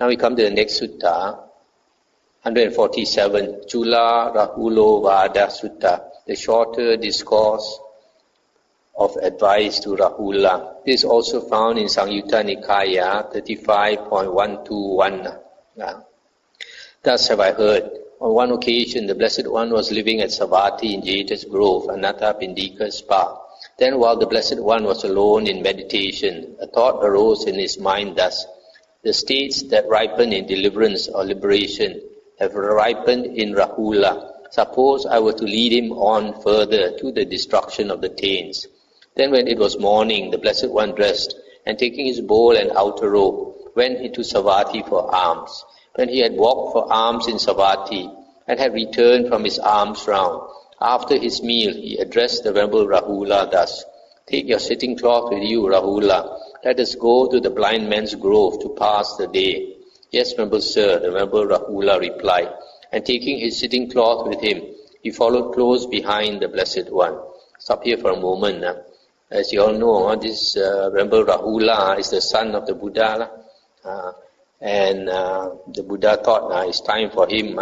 Now we come to the next sutta, 147, Cularahulovada Sutta, the shorter discourse of advice to Rahula. This is also found in Samyutta Nikaya 35.121. Thus have I heard. On one occasion, the Blessed One was living at Savatthi in Jeta's Grove, Anatta Pindika's spa. Then while the Blessed One was alone in meditation, a thought arose in his mind thus: the states that ripen in deliverance or liberation have ripened in Rahula. Suppose I were to lead him on further to the destruction of the taints. Then when it was morning, the Blessed One dressed, and taking his bowl and outer robe, went into Savatthi for alms. When he had walked for alms in Savatthi, and had returned from his alms round, after his meal he addressed the Venerable Rahula thus: Take your sitting cloth with you, Rahula. Let us go to the blind man's grove to pass the day. Yes, Venerable Sir, the Venerable Rahula replied, and taking his sitting cloth with him, he followed close behind the Blessed One. Stop here for a moment. As you all know, this Venerable Rahula is the son of the Buddha. And the Buddha thought it's time for him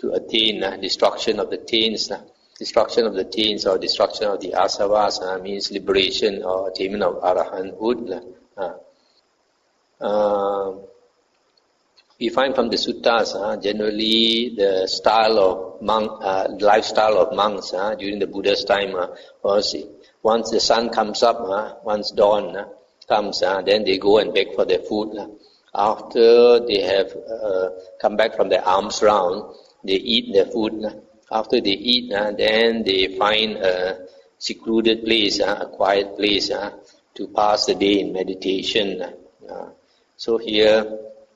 to attain destruction of the taints. Destruction of the taints or destruction of the asavas means liberation or attainment of arahanthood. We find from the suttas generally the style of lifestyle of monks during the Buddha's time was once the sun comes up, once dawn comes, then they go and beg for their food. After they have come back from their alms round, they eat their food. After they eat, then they find a secluded place, a quiet place to pass the day in meditation. So here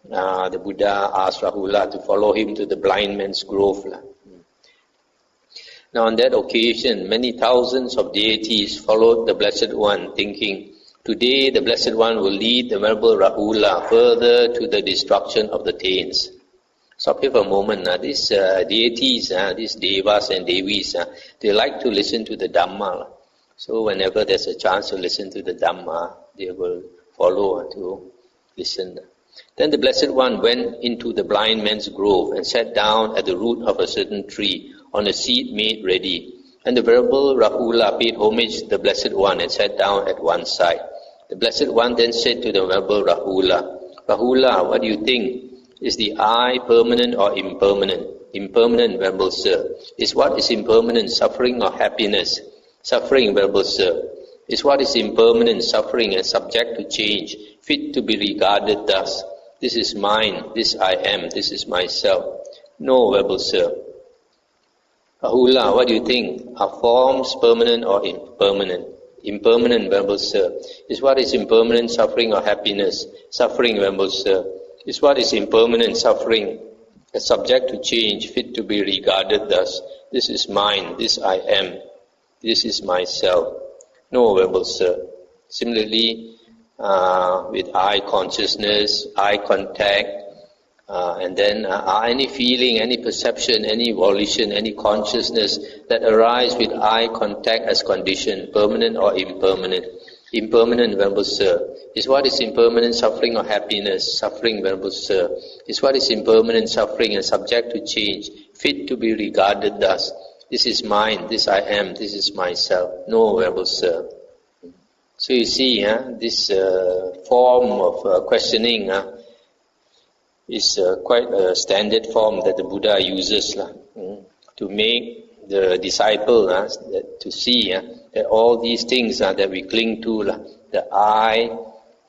the Buddha asked Rahula to follow him to the blind man's grove. Now on that occasion, many thousands of deities followed the Blessed One, thinking, today the Blessed One will lead the Venerable Rahula further to the destruction of the taints. Stop here for a moment. These deities, these devas and devis, they like to listen to the Dhamma. So whenever there's a chance to listen to the Dhamma, they will follow to listen. Then the Blessed One went into the blind man's grove and sat down at the root of a certain tree on a seat made ready. And the Venerable Rahula paid homage to the Blessed One and sat down at one side. The Blessed One then said to the Venerable Rahula, Rahula, what do you think? Is the I permanent or impermanent? Impermanent, Venerable Sir. Is what is impermanent suffering or happiness? Suffering, Venerable Sir. Is what is impermanent suffering and subject to change, fit to be regarded thus? This is mine, this I am, this is myself. No, Venerable Sir. Rahula, what do you think? Are forms permanent or impermanent? Impermanent, Venerable Sir. Is what is impermanent suffering or happiness? Suffering, Venerable Sir. Is what is impermanent suffering, subject to change, fit to be regarded thus? This is mine, this I am, this is myself. No, Venerable Sir. Similarly, with eye consciousness, eye contact, and then any feeling, any perception, any volition, any consciousness that arise with eye contact as condition, permanent or impermanent? Impermanent, Venerable Sir. Is what is impermanent suffering or happiness? Suffering, Venerable Sir. Is what is impermanent suffering and subject to change, fit to be regarded thus? This is mine, this I am, this is myself. No, Venerable Sir. So you see, this form of questioning is quite a standard form that the Buddha uses to make the disciple to see that all these things that we cling to, the I,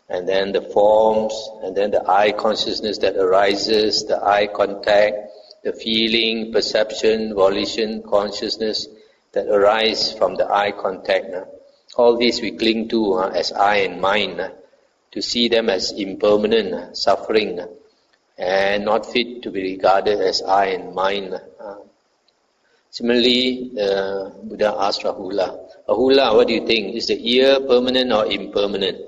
and then the forms, and then the I consciousness that arises, the eye contact, the feeling, perception, volition, consciousness that arise from the eye contact. All these we cling to as I and mine, to see them as impermanent, suffering, and not fit to be regarded as I and mine. Similarly, the Buddha asked Rahula, Rahula, what do you think? Is the ear permanent or impermanent?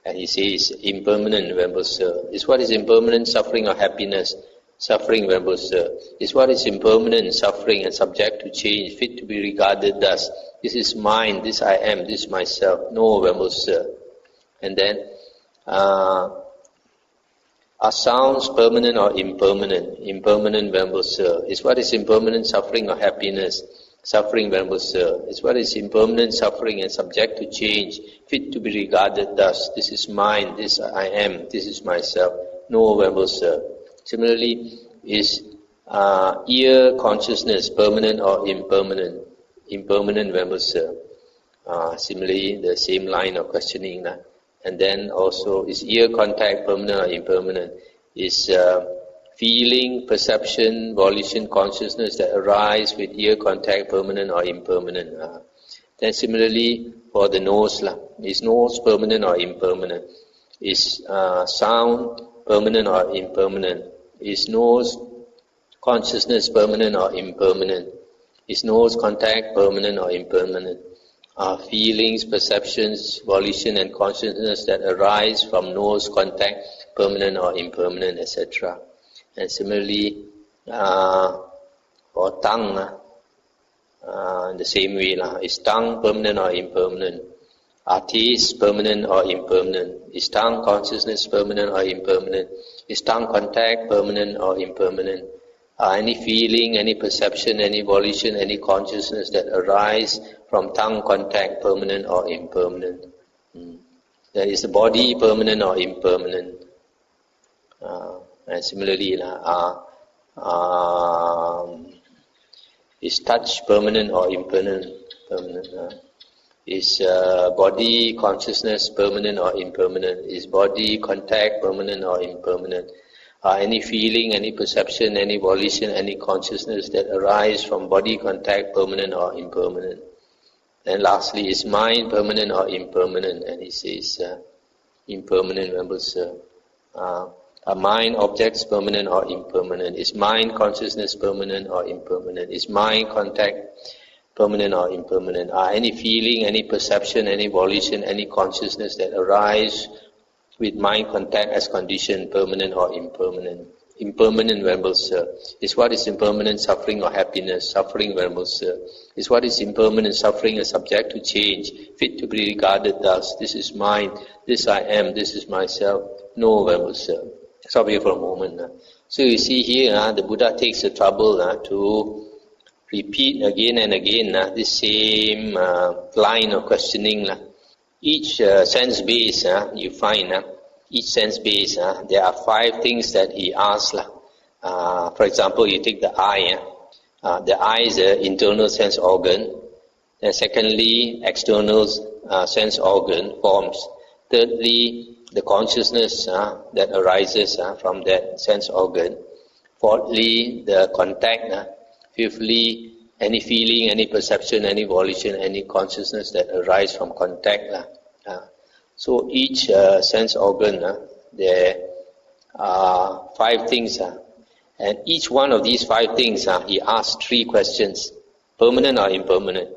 And he says, impermanent, Venerable Sir. Is what is impermanent suffering or happiness? Suffering, Venerable Sir. Is what is impermanent suffering and subject to change, fit to be regarded thus? This is mine, this I am, this myself. No, Venerable Sir. And then Are sounds permanent or impermanent? Impermanent, Venerable Sir. Is what is impermanent suffering or happiness? Suffering, Venerable Sir. Is what is impermanent suffering and subject to change, fit to be regarded thus? This is mine, this I am, this is myself. No, Venerable Sir. Similarly, is ear consciousness permanent or impermanent? Impermanent, Venerable Sir. Similarly, the same line of questioning. And then also, is ear contact permanent or impermanent? Is feeling, perception, volition, consciousness that arise with ear contact permanent or impermanent? Then similarly, for the nose, is nose permanent or impermanent? Is sound permanent or impermanent? Is nose consciousness permanent or impermanent? Is nose contact permanent or impermanent? Feelings, perceptions, volition and consciousness that arise from nose contact permanent or impermanent, etc. And similarly, for tongue, in the same way, is tongue permanent or impermanent? Are taste permanent or impermanent? Is tongue consciousness permanent or impermanent? Is tongue contact permanent or impermanent? Any feeling, any perception, any volition, any consciousness that arise from tongue contact permanent or impermanent? That is the body permanent or impermanent? And similarly, is touch permanent or impermanent? Is body consciousness permanent or impermanent? Is body contact permanent or impermanent? Any feeling, any perception, any volition, any consciousness that arise from body contact permanent or impermanent? And lastly, is mind permanent or impermanent? And he says, impermanent, Venerable Sir. Are mind objects permanent or impermanent? Is mind consciousness permanent or impermanent? Is mind contact permanent or impermanent? Are any feeling, any perception, any volition, any consciousness that arise with mind contact as condition permanent or impermanent? Impermanent, Venerable Sir. Is what is impermanent suffering or happiness? Suffering, Venerable Sir. Is what is impermanent suffering a subject to change, fit to be regarded thus? This is mine, this I am, this is myself. No, Venerable Sir. Stop here for a moment. So you see here, the Buddha takes the trouble to repeat again and again this same line of questioning. Each sense base, you find, each sense base, there are 5 things that he asks. For example, you take the eye. The eye is an internal sense organ. Then secondly, external sense organ forms. Thirdly, the consciousness that arises from that sense organ. Fourthly, the contact. Fifthly, any feeling, any perception, any volition, any consciousness that arise from contact. So each sense organ, there are 5 things. And each one of these 5 things, he asks 3 questions. Permanent or impermanent?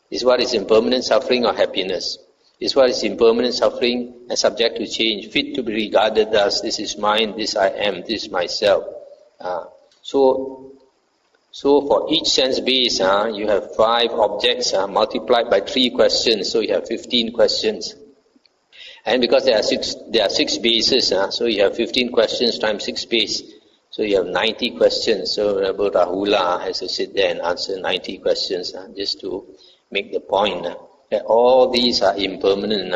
Is what is impermanent suffering or happiness? Is what is impermanent suffering and subject to change, fit to be regarded thus? This is mine, this I am, this is myself. So for each sense base, you have 5 objects multiplied by 3 questions, so you have 15 questions. And because there are 6 bases, so you have 15 questions times 6 base, so you have 90 questions. So Rahula has to sit there and answer 90 questions just to make the point that all these are impermanent,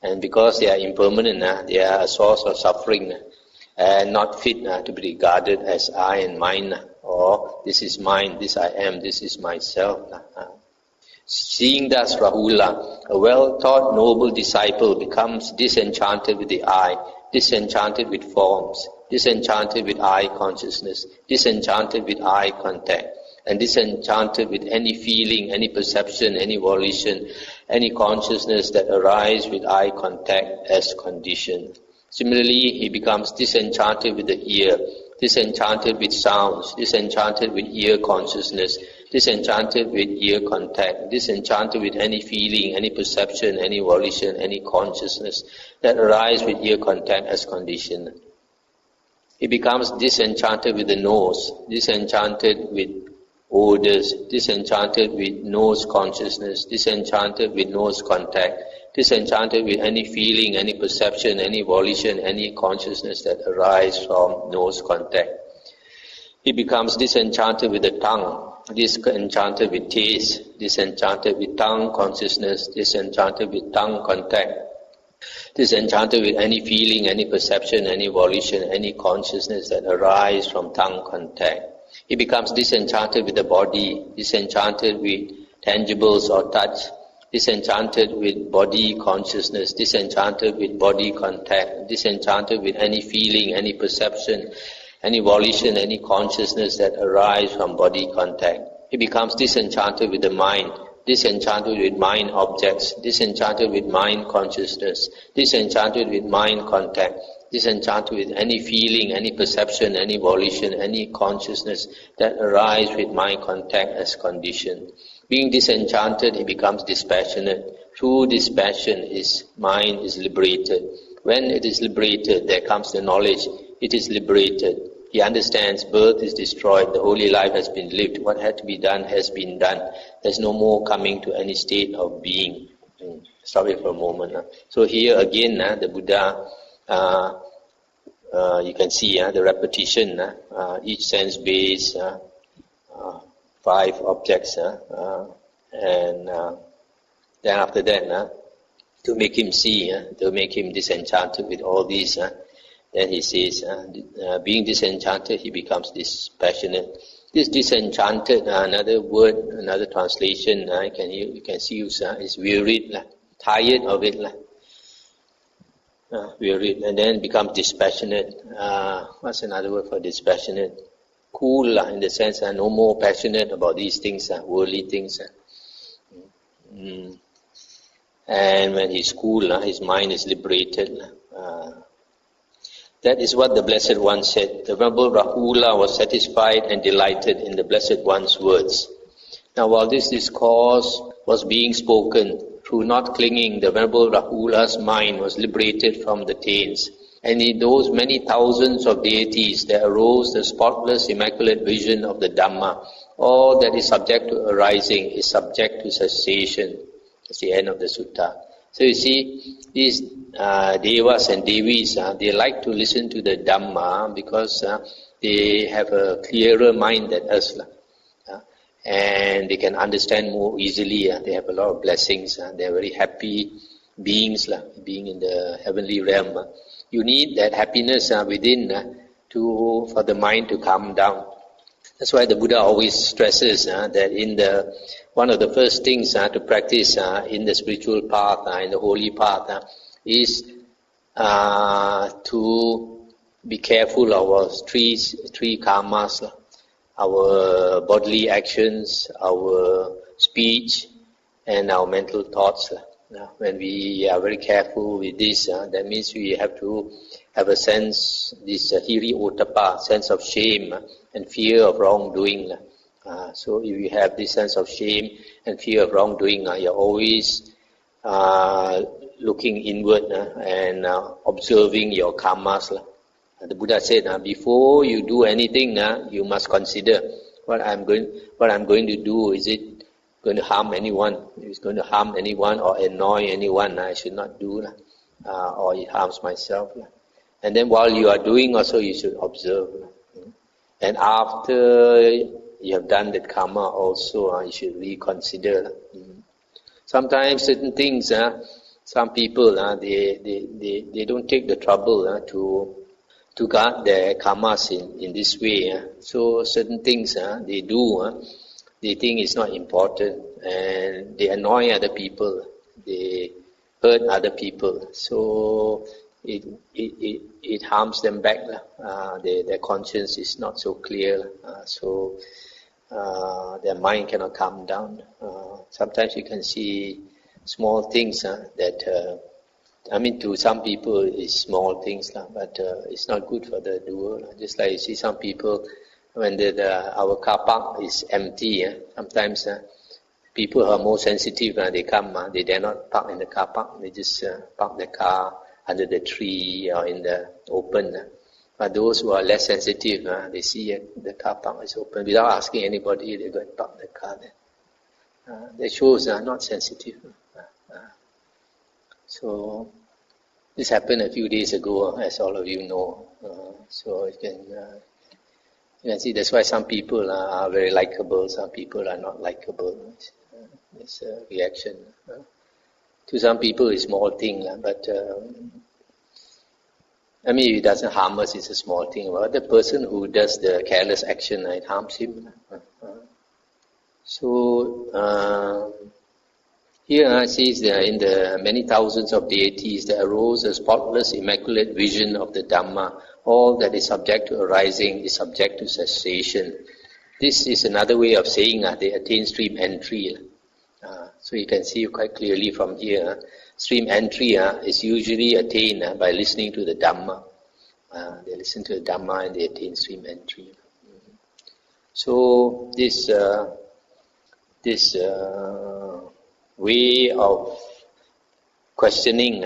and because they are impermanent, they are a source of suffering and not fit to be regarded as I and mine, or this is mine, this I am, this is myself. Seeing thus, Rahula, a well-taught noble disciple becomes disenchanted with the eye, disenchanted with forms, disenchanted with eye consciousness, disenchanted with eye contact, and disenchanted with any feeling, any perception, any volition, any consciousness that arise with eye contact as condition. Similarly, he becomes disenchanted with the ear, disenchanted with sounds, disenchanted with ear consciousness, disenchanted with ear contact, disenchanted with any feeling, any perception, any volition, any consciousness that arise with ear contact as condition. He becomes disenchanted with the nose, disenchanted with odors, disenchanted with nose consciousness, disenchanted with nose contact, disenchanted with any feeling, any perception, any volition, any consciousness that arises from nose contact. He becomes disenchanted with the tongue, disenchanted with taste, disenchanted with tongue consciousness, disenchanted with tongue contact, disenchanted with any feeling, any perception, any volition, any consciousness that arises from tongue contact. He becomes disenchanted with the body, disenchanted with tangibles or touch, disenchanted with body consciousness, disenchanted with body contact, disenchanted with any feeling, any perception, any volition, any consciousness that arises from body contact. He becomes disenchanted with the mind, disenchanted with mind objects, disenchanted with mind consciousness, disenchanted with mind contact, disenchanted with any feeling, any perception, any volition, any consciousness that arises with mind contact as condition. Being disenchanted, he becomes dispassionate. Through dispassion, his mind is liberated. When it is liberated, there comes the knowledge, it is liberated. He understands birth is destroyed, the holy life has been lived, what had to be done has been done. There's no more coming to any state of being. Stop it for a moment. So here again, the Buddha, you can see the repetition, each sense base, 5 objects, and then after that, to make him see, to make him disenchanted with all these, then he says, being disenchanted, he becomes dispassionate. This disenchanted, another word, another translation, you can use is wearied, tired of it, wearied, and then becomes dispassionate. What's another word for dispassionate? Cool, in the sense, no more passionate about these things, worldly things. And when he's cool, his mind is liberated. That is what the Blessed One said. The Venerable Rahula was satisfied and delighted in the Blessed One's words. Now, while this discourse was being spoken, through not clinging, the Venerable Rahula's mind was liberated from the taints. And in those many thousands of deities, there arose the spotless, immaculate vision of the Dhamma. All that is subject to arising is subject to cessation. That's the end of the sutta. So you see, these devas and devis, they like to listen to the Dhamma because they have a clearer mind than us. And they can understand more easily. They have a lot of blessings. They are very happy beings, being in the heavenly realm. You need that happiness within for the mind to calm down. That's why the Buddha always stresses that one of the first things to practice in the spiritual path, in the holy path, is to be careful of our three karmas, our bodily actions, our speech, and our mental thoughts. When we are very careful with this, that means we have to have a sense, this hiri ottappa, sense of shame and fear of wrongdoing. So if you have this sense of shame and fear of wrongdoing, you're always looking inward and observing your karmas. The Buddha said, before you do anything, you must consider what I'm going to do. Is it going to harm anyone? If it's going to harm anyone or annoy anyone, I should not do, or it harms myself. And then while you are doing also, you should observe. And after you have done that karma also, you should reconsider. Sometimes certain things, some people, they don't take the trouble to guard their karmas in this way. So certain things they do, they think it's not important, and they annoy other people, they hurt other people. So it harms them back. Their conscience is not so clear, so their mind cannot calm down. Sometimes you can see small things that, to some people it's small things, but it's not good for the doer. Just like you see some people, when our car park is empty, sometimes people who are more sensitive, they come, they dare not park in the car park, they just park the car under the tree or in the open. But those who are less sensitive, they see the car park is open, without asking anybody, they go and park the car there. That shows not sensitive. So this happened a few days ago, as all of you know. So you can see that's why some people are very likable, some people are not likable. It's a reaction. To some people, it's a small thing, but I mean, if it doesn't harm us, it's a small thing. But the person who does the careless action, it harms him. So here it says that in the many thousands of deities there arose a spotless, immaculate vision of the Dhamma. All that is subject to arising is subject to cessation. This is another way of saying they attain stream entry. So you can see quite clearly from here, stream entry is usually attained by listening to the Dhamma. They listen to the Dhamma and they attain stream entry. So this way of questioning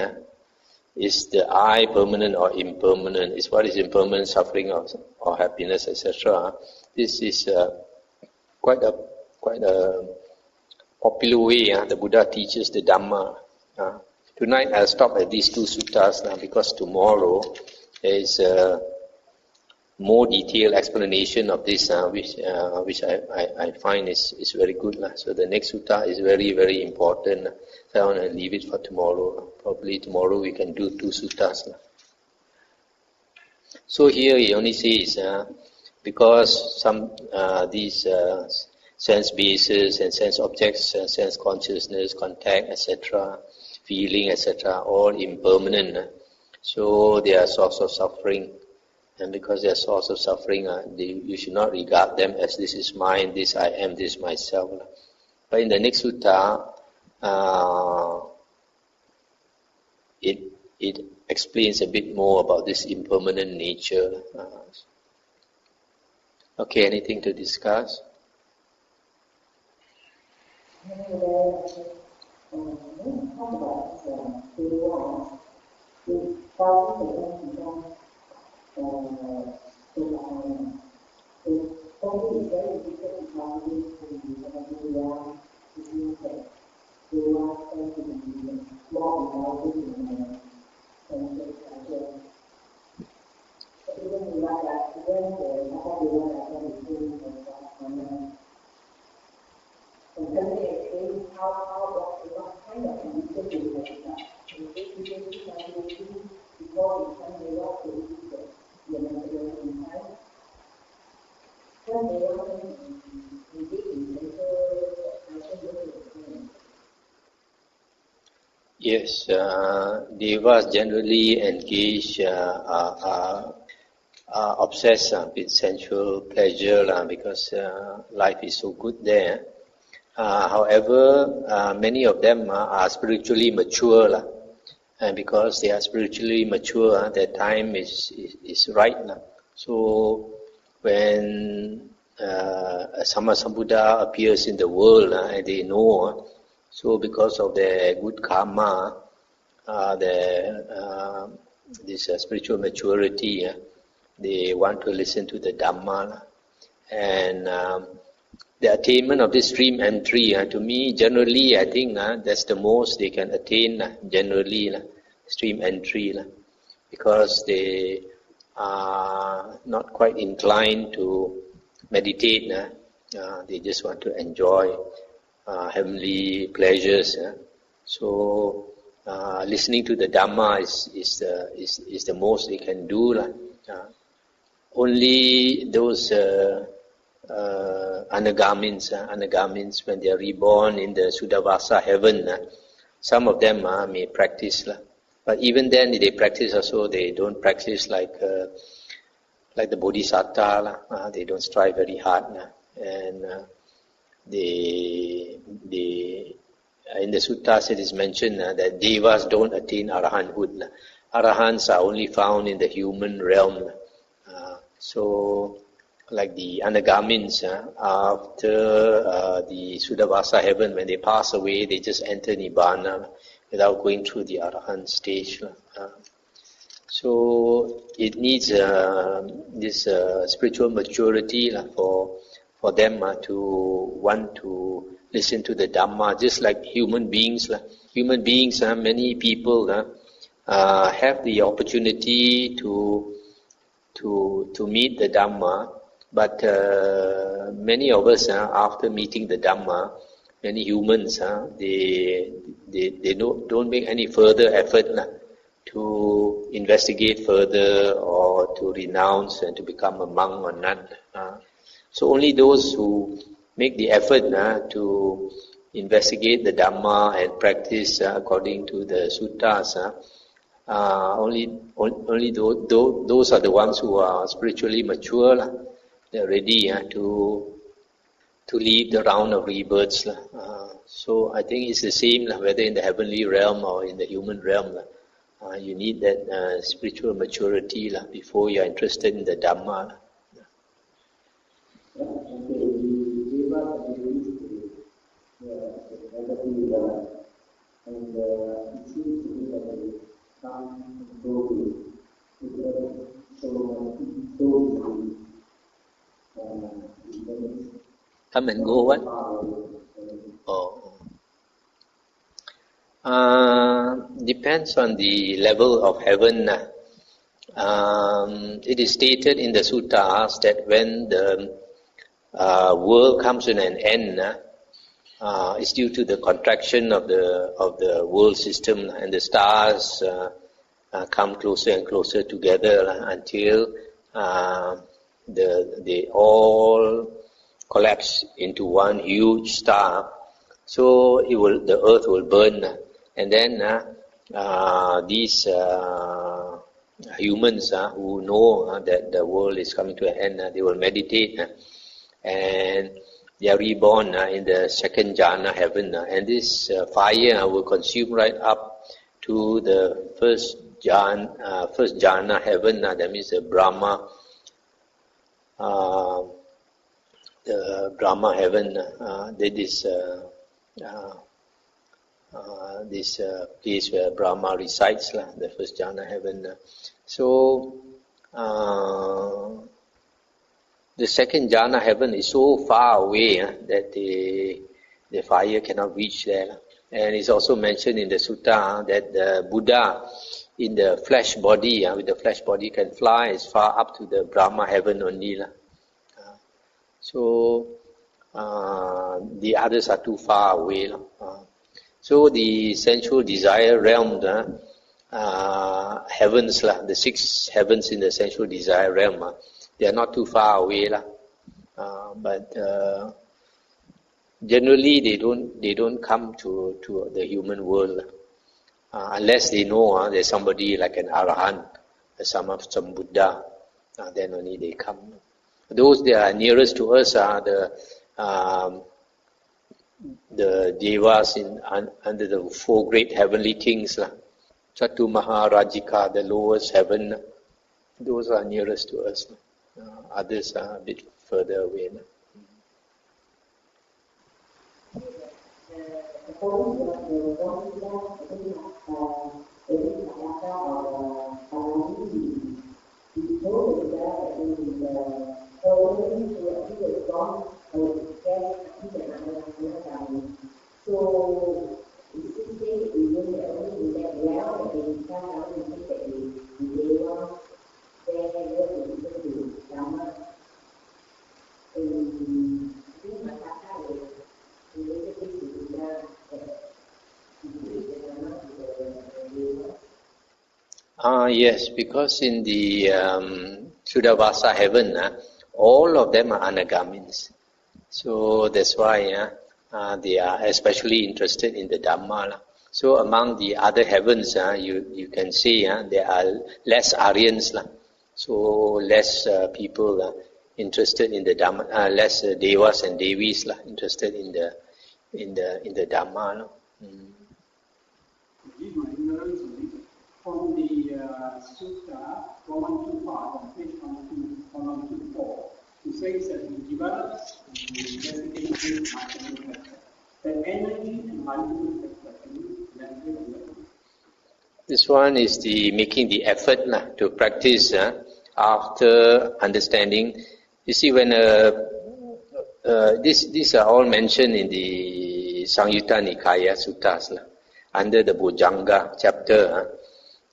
is the I permanent or impermanent? Is what is impermanent, suffering or happiness, etc. This is quite a popular way the Buddha teaches the Dhamma. Tonight I'll stop at these two suttas because tomorrow there is a more detailed explanation of this which I find is very good. So the next sutta is very, very important. So I want to leave it for tomorrow. Probably tomorrow we can do two suttas. So here he only says because some these sense bases and sense objects, sense consciousness, contact, etc., feeling, etc., all impermanent. So they are source of suffering. And because they are source of suffering, you should not regard them as this is mine, this I am, this myself. But in the next sutta, it explains a bit more about this impermanent nature. Okay, anything to discuss? Yes, devas generally engage, are obsessed with sensual pleasure because life is so good there. However, many of them are spiritually mature, and because they are spiritually mature, their time is right. So when a Sammasambuddha appears in the world, and they know. So because of their good karma, this spiritual maturity, they want to listen to the Dhamma. And the attainment of this stream entry, to me, generally, I think that's the most they can attain, generally, stream entry. Because they are not quite inclined to meditate. They just want to enjoy heavenly pleasures. So listening to the Dhamma is the most they can do. Only those anagamins, when they are reborn in the Suddhavasa heaven, some of them may practice. But even then, they practice also. They don't practice like the Bodhisattva. They don't strive very hard, and they in the suttas it is mentioned that devas don't attain arahanthood. Arahants are only found in the human realm. So, like the anagamins, after the Suddhavasa heaven, when they pass away, they just enter Nibbana without going through the arahant stage. So it needs this spiritual maturity for them to want to listen to the Dhamma, just like human beings. human beings, many people have the opportunity to meet the Dhamma, but many of us, after meeting the Dhamma, many humans, they don't make any further effort to investigate further or to renounce and to become a monk or nun. So only those who make the effort to investigate the Dhamma and practice according to the suttas, only those are the ones who are spiritually mature. They're ready to leave the round of rebirths. So I think it's the same whether in the heavenly realm or in the human realm. You need that spiritual maturity before you are interested in the Dhamma. Come and go what? Depends on the level of heaven. It is stated in the suttas that when the world comes to an end, it's due to the contraction of the world system, and the stars come closer and closer together until they all collapse into one huge star. So the earth will burn, and then these humans who know that the world is coming to an end, they will meditate, and they are reborn in the second jhana heaven, and this fire will consume right up to the first jhana heaven. That means the Brahma heaven. That is this place where Brahma resides, the first jhana heaven. So the second jhana heaven is so far away that the fire cannot reach there. And it's also mentioned in the sutta that the Buddha in the flesh body, with the flesh body, can fly as far up to the Brahma heaven only. So the others are too far away. So the sensual desire realm, heavens, the 6 heavens in the sensual desire realm, they are not too far away. But generally they don't come to the human world unless they know there's somebody like an Arahant, some Buddha, then only they come. Those that are nearest to us are the devas under the 4 great heavenly kings, Chatu Maharajika, the lowest heaven. Those are nearest to us. Others are a bit further away. Yes, because in the Sudavasa heaven, all of them are anagamins. So that's why they are especially interested in the Dhamma. So among the other heavens, you can see there are less Aryans. So less people interested in the Dhamma, less Devas and Devis interested in the Dhamma. From the Sutta 125 on page 124, it says that he develops the energy and mindfulness perspective. This one is the making the effort to practice after understanding. You see, when these are all mentioned in the Samyutta Nikaya Suttas. under the Bojjhanga chapter,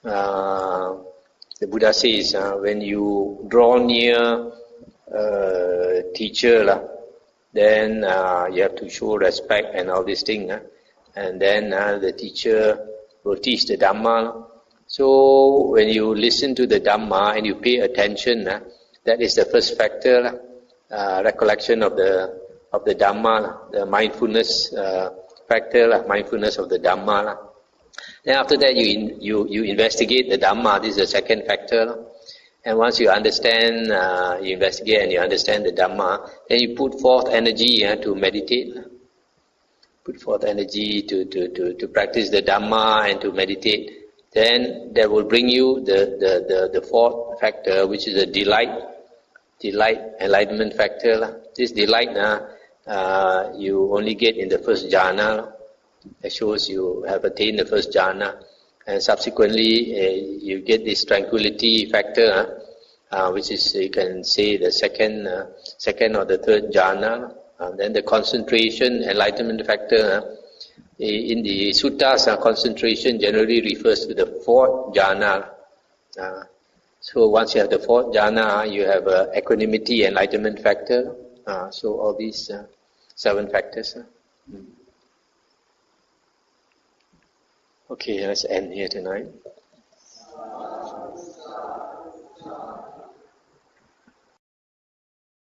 the Buddha says, when you draw near teacher, then you have to show respect and all these things. And then the teacher will teach the Dhamma. So when you listen to the Dhamma and you pay attention, that is the first factor, recollection of the Dhamma, the mindfulness factor, mindfulness of the Dhamma. Then after that you investigate the Dhamma, this is the second factor. And once you understand, you investigate and you understand the Dhamma, then you put forth energy to meditate. Put forth energy to practice the Dhamma and to meditate. Then that will bring you the fourth factor, which is the delight, enlightenment factor. This delight you only get in the first jhana. That shows you have attained the first jhana. And subsequently, you get this tranquility factor, which is, you can say, the second or the third jhana. Then the concentration, enlightenment factor. In the suttas, concentration generally refers to the fourth jhana. So once you have the fourth jhana, you have equanimity, enlightenment factor. So all these 7 factors. Okay, let's end here tonight.